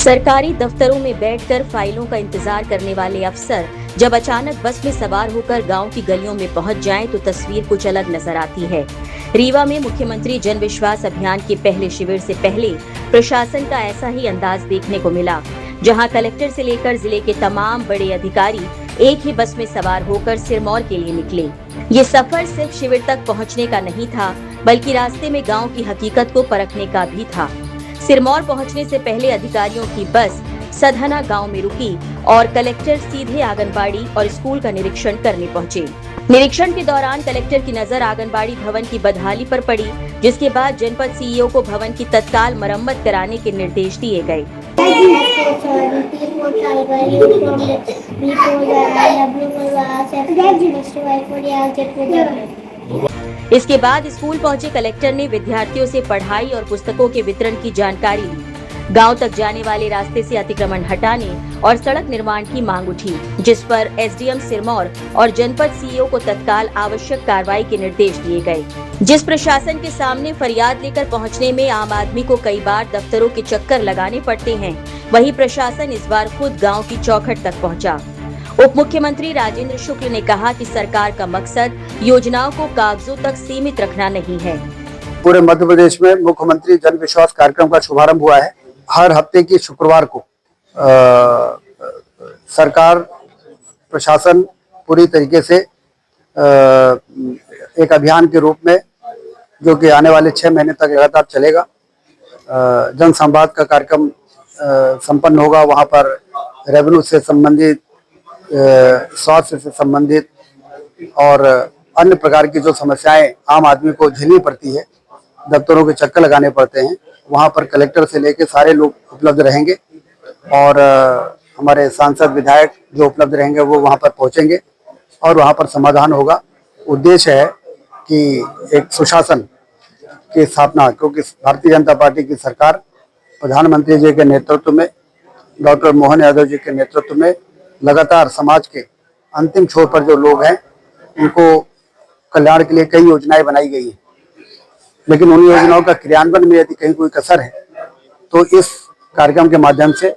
सरकारी दफ्तरों में बैठकर फाइलों का इंतजार करने वाले अफसर जब अचानक बस में सवार होकर गांव की गलियों में पहुंच जाएं तो तस्वीर कुछ अलग नजर आती है। रीवा में मुख्यमंत्री जन विश्वास अभियान के पहले शिविर से पहले प्रशासन का ऐसा ही अंदाज देखने को मिला, जहां कलेक्टर से लेकर जिले के तमाम बड़े अधिकारी एक ही बस में सवार होकर सिरमौर के लिए निकले। ये सफर सिर्फ शिविर तक पहुँचने का नहीं था, बल्कि रास्ते में गाँव की हकीकत को परखने का भी था। सिरमौर पहुंचने से पहले अधिकारियों की बस सधना गांव में रुकी और कलेक्टर सीधे आंगनबाड़ी और स्कूल का निरीक्षण करने पहुंचे। निरीक्षण के दौरान कलेक्टर की नजर आंगनबाड़ी भवन की बदहाली पर पड़ी, जिसके बाद जनपद सीईओ को भवन की तत्काल मरम्मत कराने के निर्देश दिए गए। इसके बाद स्कूल पहुंचे कलेक्टर ने विद्यार्थियों से पढ़ाई और पुस्तकों के वितरण की जानकारी ली। गांव तक जाने वाले रास्ते से अतिक्रमण हटाने और सड़क निर्माण की मांग उठी, जिस पर एसडीएम सिरमौर और जनपद सीईओ को तत्काल आवश्यक कार्रवाई के निर्देश दिए गए। जिस प्रशासन के सामने फरियाद लेकर पहुंचने में आम आदमी को कई बार दफ्तरों के चक्कर लगाने पड़ते हैं, वही प्रशासन इस बार खुद गाँव की चौखट तक पहुँचा। उप मुख्यमंत्री राजेंद्र शुक्ल ने कहा कि सरकार का मकसद योजनाओं को कागजों तक सीमित रखना नहीं है। पूरे मध्य प्रदेश में मुख्यमंत्री जन विश्वास कार्यक्रम का शुभारंभ हुआ है। हर हफ्ते की शुक्रवार को सरकार प्रशासन पूरी तरीके से एक अभियान के रूप में, जो कि आने वाले 6 महीने तक लगातार चलेगा, जन संवाद का कार्यक्रम संपन्न होगा। वहां पर रेवेन्यू से संबंधित, स्वास्थ्य से संबंधित और अन्य प्रकार की जो समस्याएं आम आदमी को झेलनी पड़ती है, दफ्तरों के चक्कर लगाने पड़ते हैं, वहां पर कलेक्टर से लेकर सारे लोग उपलब्ध रहेंगे और हमारे सांसद विधायक जो उपलब्ध रहेंगे वो वहां पर पहुंचेंगे और वहां पर समाधान होगा। उद्देश्य है कि एक सुशासन की स्थापना, क्योंकि भारतीय जनता पार्टी की सरकार प्रधानमंत्री जी के नेतृत्व में, डॉक्टर मोहन यादव जी के नेतृत्व में लगातार समाज के अंतिम छोर पर जो लोग हैं उनको कल्याण के लिए कई योजनाएं बनाई गई हैं, लेकिन उन योजनाओं का क्रियान्वयन में यदि कहीं कोई कसर है तो इस कार्यक्रम के माध्यम से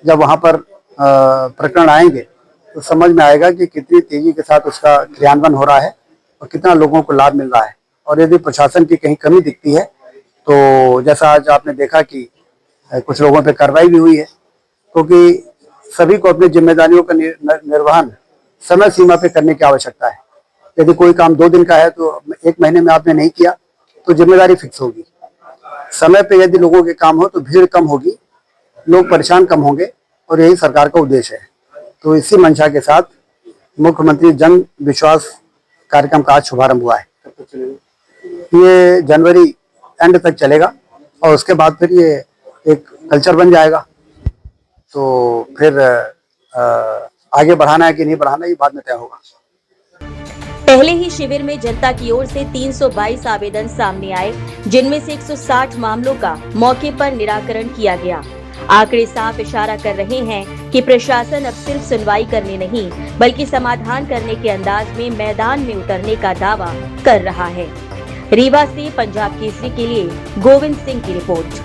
जब वहां पर प्रकरण आएंगे तो समझ में आएगा कि कितनी तेजी के साथ उसका क्रियान्वयन हो रहा है और कितना लोगों को लाभ मिल रहा है। और यदि प्रशासन की कहीं कमी दिखती है तो जैसा आज आपने देखा कि कुछ लोगों पर कार्रवाई भी हुई है, क्योंकि सभी को अपनी जिम्मेदारियों का निर्वहन समय सीमा पे करने की आवश्यकता है। यदि कोई काम 2 दिन का है तो 1 महीने में आपने नहीं किया तो जिम्मेदारी फिक्स होगी। समय पे यदि लोगों के काम हो तो भीड़ कम होगी, लोग परेशान कम होंगे, और यही सरकार का उद्देश्य है। तो इसी मंशा के साथ मुख्यमंत्री जन विश्वास कार्यक्रम का आज शुभारंभ हुआ है। ये जनवरी एंड तक चलेगा और उसके बाद फिर ये एक कल्चर बन जाएगा। तो फिर आगे बढ़ाना है कि नहीं बढ़ाना, ये बाद में तय होगा। पहले ही शिविर में जनता की ओर से 322 आवेदन सामने आए, जिनमें से 160 मामलों का मौके पर निराकरण किया गया। आंकड़े साफ इशारा कर रहे हैं कि प्रशासन अब सिर्फ सुनवाई करने नहीं, बल्कि समाधान करने के अंदाज में मैदान में उतरने का दावा कर रहा है। रीवा से पंजाब केसरी के लिए गोविंद सिंह की रिपोर्ट।